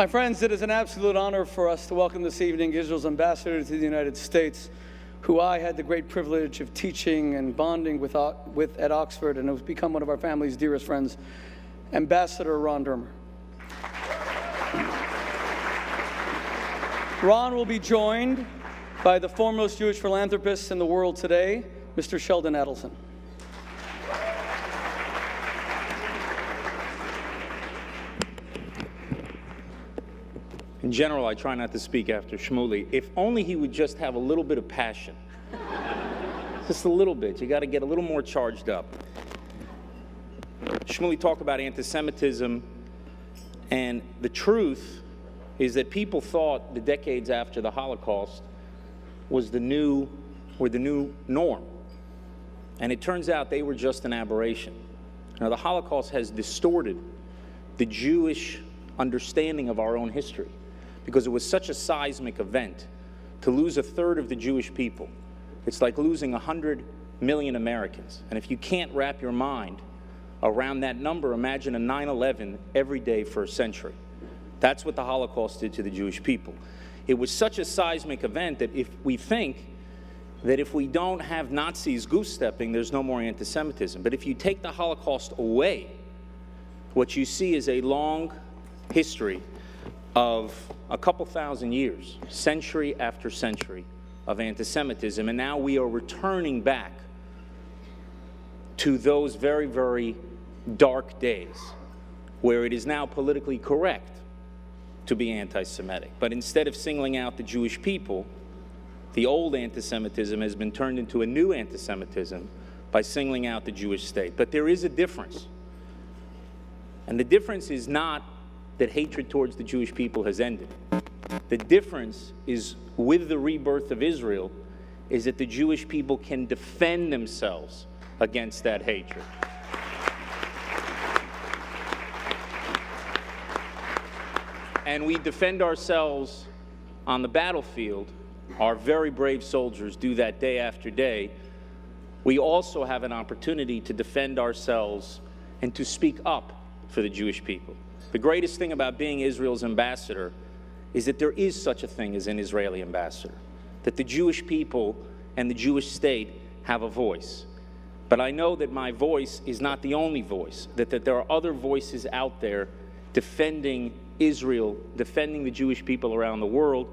My friends, it is an absolute honor for us to welcome this evening Israel's ambassador to the United States, who I had the great privilege of teaching and bonding with at Oxford, and has become one of our family's dearest friends, Ambassador Ron Dermer. Ron will be joined by the foremost Jewish philanthropist in the world today, Mr. Sheldon Adelson. In general, I try not to speak after Shmuley. If only he would just have a little bit of passion. Just a little bit. You got to get a little more charged up. Shmuley talked about anti-Semitism, and the truth is that people thought the decades after the Holocaust was the new norm. And it turns out they were just an aberration. Now, the Holocaust has distorted the Jewish understanding of our own history, because it was such a seismic event. To lose a third of the Jewish people, it's like losing 100 million Americans. And if you can't wrap your mind around that number, imagine a 9/11 every day for a century. That's what the Holocaust did to the Jewish people. It was such a seismic event that if we think that if we don't have Nazis goose-stepping, there's no more anti-Semitism. But if you take the Holocaust away, what you see is a long history of a couple thousand years, century after century, of anti-Semitism. And now we are returning back to those very, very dark days where it is now politically correct to be anti-Semitic. But instead of singling out the Jewish people, the old anti-Semitism has been turned into a new anti-Semitism by singling out the Jewish state. But there is a difference. And the difference is not that hatred towards the Jewish people has ended. The difference is, with the rebirth of Israel, is that the Jewish people can defend themselves against that hatred. And we defend ourselves on the battlefield. Our very brave soldiers do that day after day. We also have an opportunity to defend ourselves and to speak up for the Jewish people. The greatest thing about being Israel's ambassador is that there is such a thing as an Israeli ambassador, that the Jewish people and the Jewish state have a voice. But I know that my voice is not the only voice, that there are other voices out there defending Israel, defending the Jewish people around the world.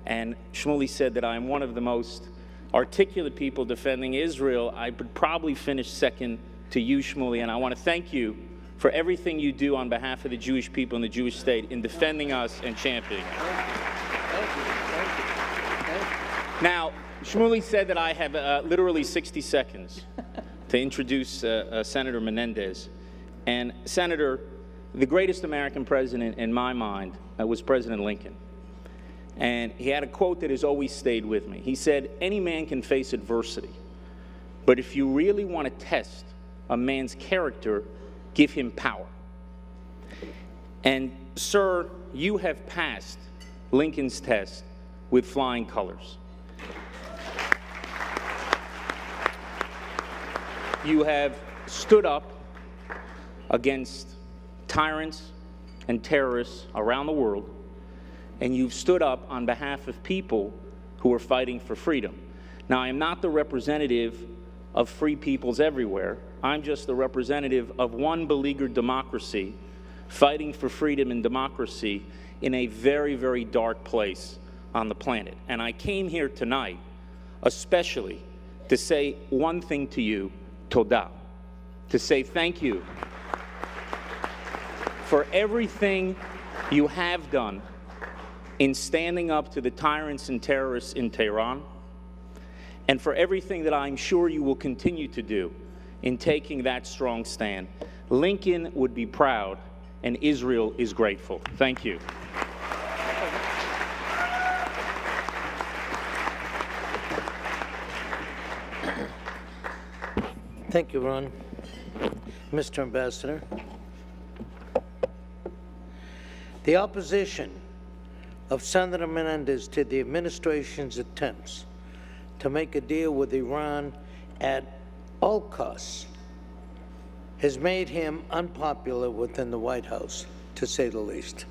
And Shmuley said that I am one of the most articulate people defending Israel. I would probably finish second to you, Shmuley, and I want to thank you for everything you do on behalf of the Jewish people and the Jewish state in defending us and championing us. Thank you. Now, Shmuley said that I have literally 60 seconds to introduce Senator Menendez. And Senator, the greatest American president in my mind was President Lincoln. And he had a quote that has always stayed with me. He said, "Any man can face adversity, but if you really want to test a man's character, give him power." And, sir, you have passed Lincoln's test with flying colors. You have stood up against tyrants and terrorists around the world, and you've stood up on behalf of people who are fighting for freedom. Now, I am not the representative of free peoples everywhere. I'm just the representative of one beleaguered democracy fighting for freedom and democracy in a very, very dark place on the planet. And I came here tonight especially to say one thing to you, Todah, to say thank you for everything you have done in standing up to the tyrants and terrorists in Tehran, and for everything that I'm sure you will continue to do in taking that strong stand. Lincoln would be proud, and Israel is grateful. Thank you. Thank you, Ron. Mr. Ambassador. The opposition of Senator Menendez to the administration's attempts to make a deal with Iran at all costs has made him unpopular within the White House, to say the least.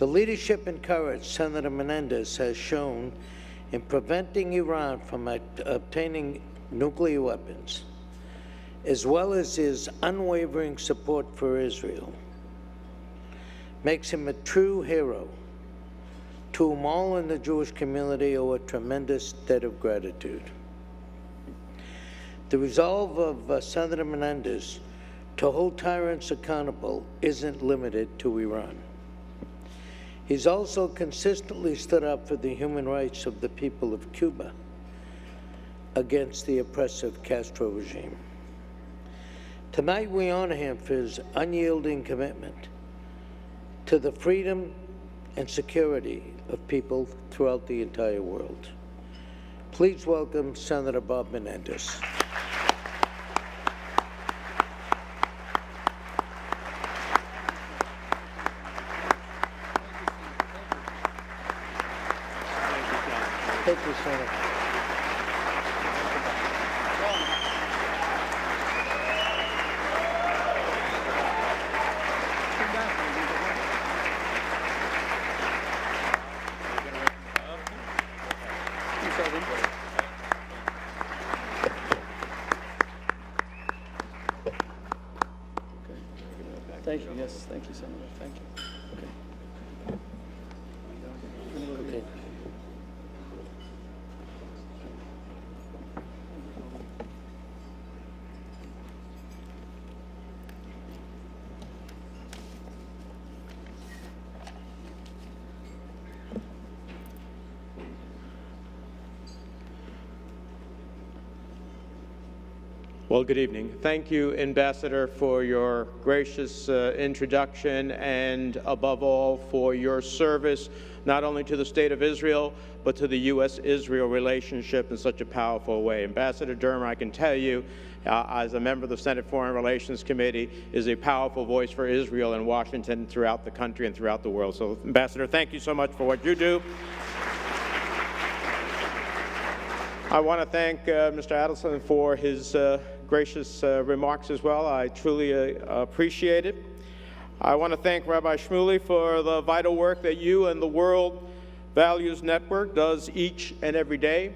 The leadership and courage Senator Menendez has shown in preventing Iran from obtaining nuclear weapons, as well as his unwavering support for Israel, makes him a true hero, to whom all in the Jewish community owe a tremendous debt of gratitude. The resolve of Senator Menendez to hold tyrants accountable isn't limited to Iran. He's also consistently stood up for the human rights of the people of Cuba against the oppressive Castro regime. Tonight we honor him for his unyielding commitment to the freedom and security of people throughout the entire world. Please welcome Senator Bob Menendez. Thank you, Senator. Thank you. Yes, thank you, Senator. Thank you. Okay. Okay. Well, good evening. Thank you, Ambassador, for your gracious introduction and, above all, for your service not only to the State of Israel, but to the U.S.-Israel relationship in such a powerful way. Ambassador Dermer, I can tell you, as a member of the Senate Foreign Relations Committee, is a powerful voice for Israel in Washington, throughout the country, and throughout the world. So, Ambassador, thank you so much for what you do. I want to thank Mr. Adelson for his gracious remarks as well. I truly appreciate it. I want to thank Rabbi Shmuley for the vital work that you and the World Values Network does each and every day.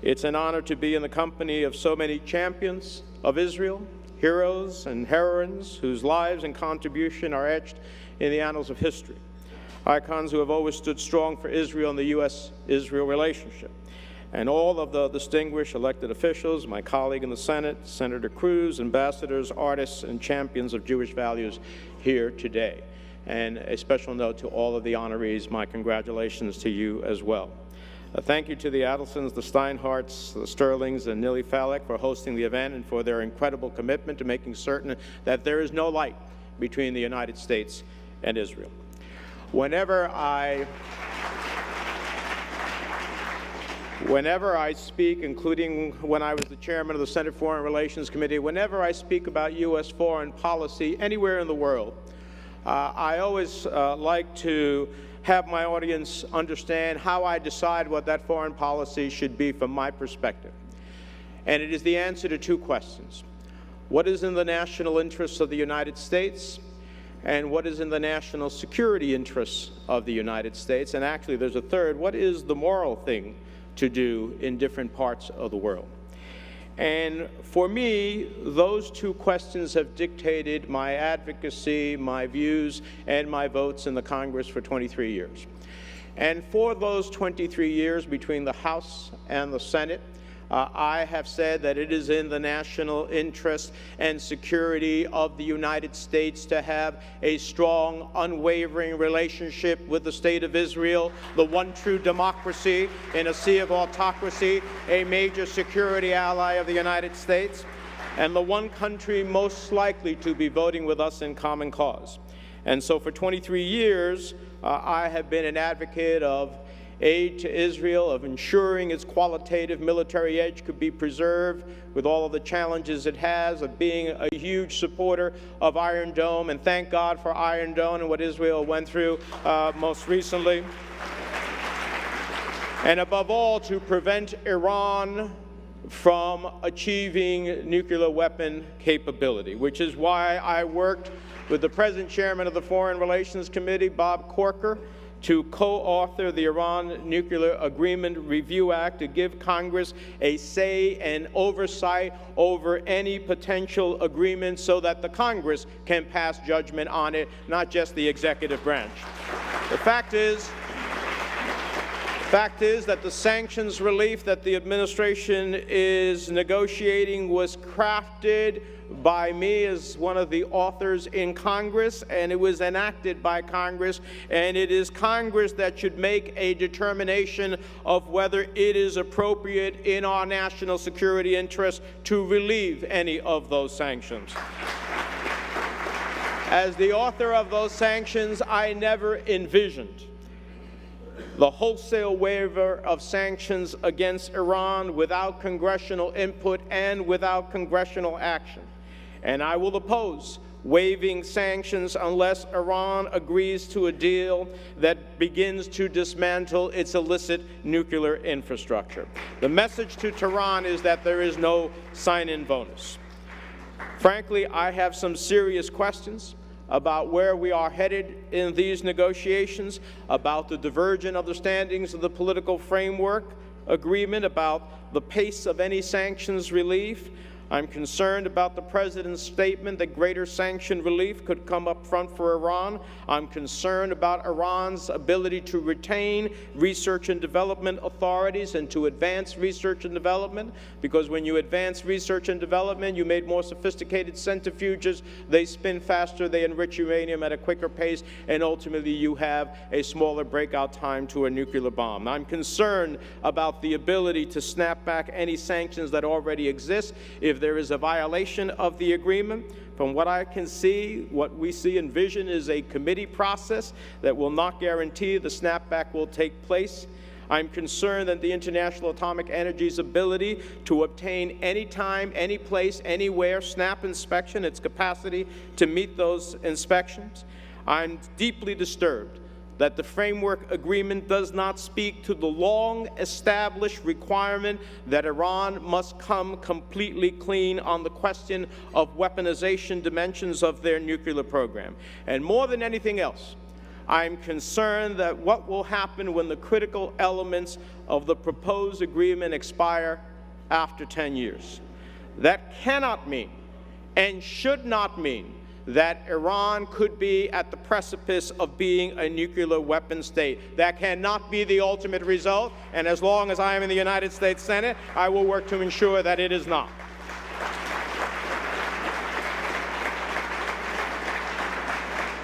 It's an honor to be in the company of so many champions of Israel, heroes and heroines whose lives and contribution are etched in the annals of history, icons who have always stood strong for Israel and the U.S.-Israel relationship. And all of the distinguished elected officials, my colleague in the Senate, Senator Cruz, ambassadors, artists, and champions of Jewish values here today. And a special note to all of the honorees, my congratulations to you as well. Thank you to the Adelsons, the Steinhardts, the Sterlings, and Nili Falek for hosting the event and for their incredible commitment to making certain that there is no light between the United States and Israel. Whenever I speak, including when I was the chairman of the Senate Foreign Relations Committee, whenever I speak about U.S. foreign policy anywhere in the world, I always like to have my audience understand how I decide what that foreign policy should be from my perspective. And it is the answer to two questions. What is in the national interests of the United States? And what is in the national security interests of the United States? And actually, there's a third. What is the moral thing to do in different parts of the world? And for me, those two questions have dictated my advocacy, my views, and my votes in the Congress for 23 years. And for those 23 years between the House and the Senate, I have said that it is in the national interest and security of the United States to have a strong, unwavering relationship with the State of Israel, the one true democracy in a sea of autocracy, a major security ally of the United States, and the one country most likely to be voting with us in common cause. And so for 23 years, I have been an advocate of aid to Israel, of ensuring its qualitative military edge could be preserved with all of the challenges it has, of being a huge supporter of Iron Dome, and thank God for Iron Dome and what Israel went through most recently. And above all, to prevent Iran from achieving nuclear weapon capability, which is why I worked with the present chairman of the Foreign Relations Committee, Bob Corker, to co-author the Iran Nuclear Agreement Review Act to give Congress a say and oversight over any potential agreement so that the Congress can pass judgment on it, not just the executive branch. The fact is that the sanctions relief that the administration is negotiating was crafted by me as one of the authors in Congress, and it was enacted by Congress, and it is Congress that should make a determination of whether it is appropriate in our national security interest to relieve any of those sanctions. As the author of those sanctions, I never envisioned the wholesale waiver of sanctions against Iran without congressional input and without congressional action. And I will oppose waiving sanctions unless Iran agrees to a deal that begins to dismantle its illicit nuclear infrastructure. The message to Tehran is that there is no sign-in bonus. Frankly, I have some serious questions about where we are headed in these negotiations, about the divergent understandings of the political framework agreement, about the pace of any sanctions relief. I'm concerned about the President's statement that greater sanction relief could come up front for Iran. I'm concerned about Iran's ability to retain research and development authorities and to advance research and development, because when you advance research and development, you made more sophisticated centrifuges, they spin faster, they enrich uranium at a quicker pace, and ultimately you have a smaller breakout time to a nuclear bomb. I'm concerned about the ability to snap back any sanctions that already exist if there is a violation of the agreement. From what I can see, what we see and envision is a committee process that will not guarantee the snapback will take place. I'm concerned that the International Atomic Energy's ability to obtain anytime, any place, anywhere, snap inspection, its capacity to meet those inspections. I'm deeply disturbed that the framework agreement does not speak to the long-established requirement that Iran must come completely clean on the question of weaponization dimensions of their nuclear program. And more than anything else, I'm concerned that what will happen when the critical elements of the proposed agreement expire after 10 years. That cannot mean and should not mean that Iran could be at the precipice of being a nuclear weapon state. That cannot be the ultimate result, and as long as I am in the United States Senate, I will work to ensure that it is not.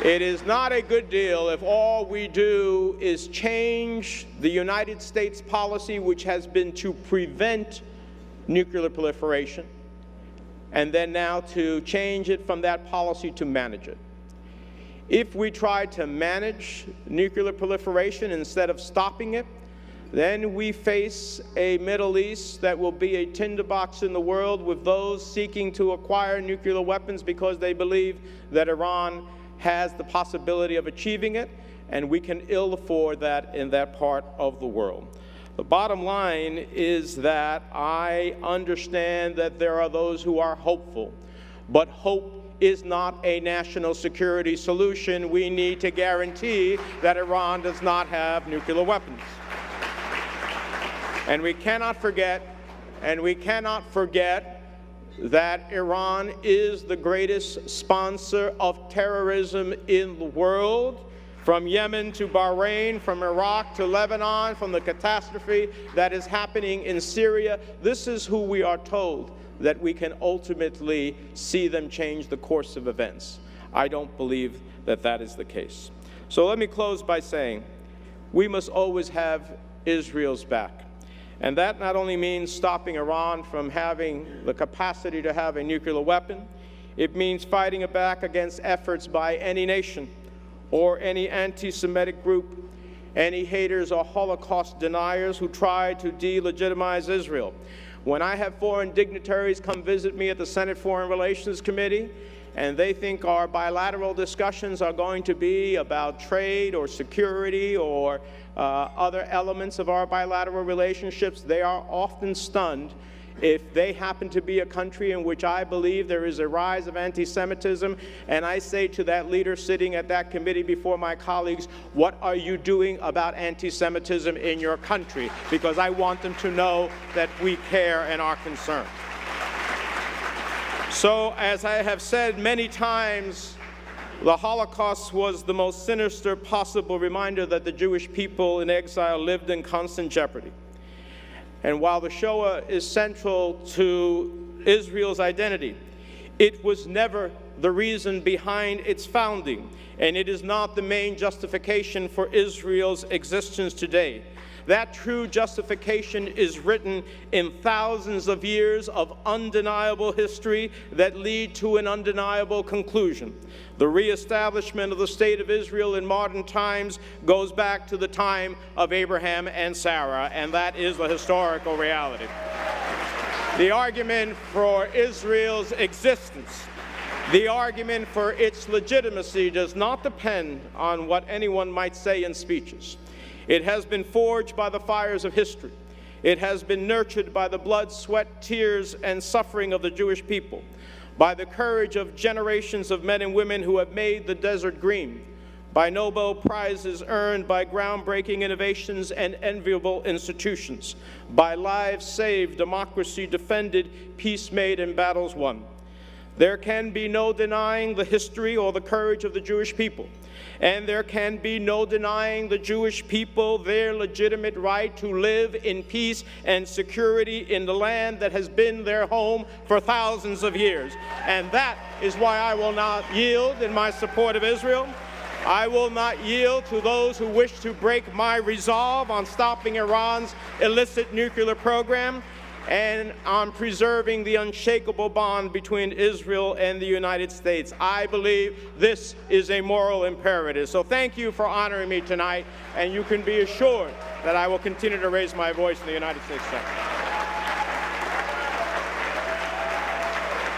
It is not a good deal if all we do is change the United States policy, which has been to prevent nuclear proliferation, and then now to change it from that policy to manage it. If we try to manage nuclear proliferation instead of stopping it, then we face a Middle East that will be a tinderbox in the world with those seeking to acquire nuclear weapons because they believe that Iran has the possibility of achieving it, and we can ill afford that in that part of the world. The bottom line is that I understand that there are those who are hopeful, but hope is not a national security solution. We need to guarantee that Iran does not have nuclear weapons. And we cannot forget that Iran is the greatest sponsor of terrorism in the world. From Yemen to Bahrain, from Iraq to Lebanon, from the catastrophe that is happening in Syria, this is who we are told that we can ultimately see them change the course of events. I don't believe that that is the case. So let me close by saying we must always have Israel's back. And that not only means stopping Iran from having the capacity to have a nuclear weapon, it means fighting back against efforts by any nation or any anti-Semitic group, any haters or Holocaust deniers who try to delegitimize Israel. When I have foreign dignitaries come visit me at the Senate Foreign Relations Committee, and they think our bilateral discussions are going to be about trade or security or other elements of our bilateral relationships, they are often stunned if they happen to be a country in which I believe there is a rise of anti-Semitism, and I say to that leader sitting at that committee before my colleagues, what are you doing about anti-Semitism in your country? Because I want them to know that we care and are concerned. So, as I have said many times, the Holocaust was the most sinister possible reminder that the Jewish people in exile lived in constant jeopardy. And while the Shoah is central to Israel's identity, it was never the reason behind its founding, and it is not the main justification for Israel's existence today. That true justification is written in thousands of years of undeniable history that lead to an undeniable conclusion. The reestablishment of the State of Israel in modern times goes back to the time of Abraham and Sarah, and that is the historical reality. The argument for Israel's existence, the argument for its legitimacy does not depend on what anyone might say in speeches. It has been forged by the fires of history. It has been nurtured by the blood, sweat, tears, and suffering of the Jewish people, by the courage of generations of men and women who have made the desert green, by Nobel Prizes earned by groundbreaking innovations and enviable institutions, by lives saved, democracy defended, peace made, and battles won. There can be no denying the history or the courage of the Jewish people. And there can be no denying the Jewish people their legitimate right to live in peace and security in the land that has been their home for thousands of years. And that is why I will not yield in my support of Israel. I will not yield to those who wish to break my resolve on stopping Iran's illicit nuclear program and on preserving the unshakable bond between Israel and the United States. I believe this is a moral imperative. So thank you for honoring me tonight, and you can be assured that I will continue to raise my voice in the United States Senate.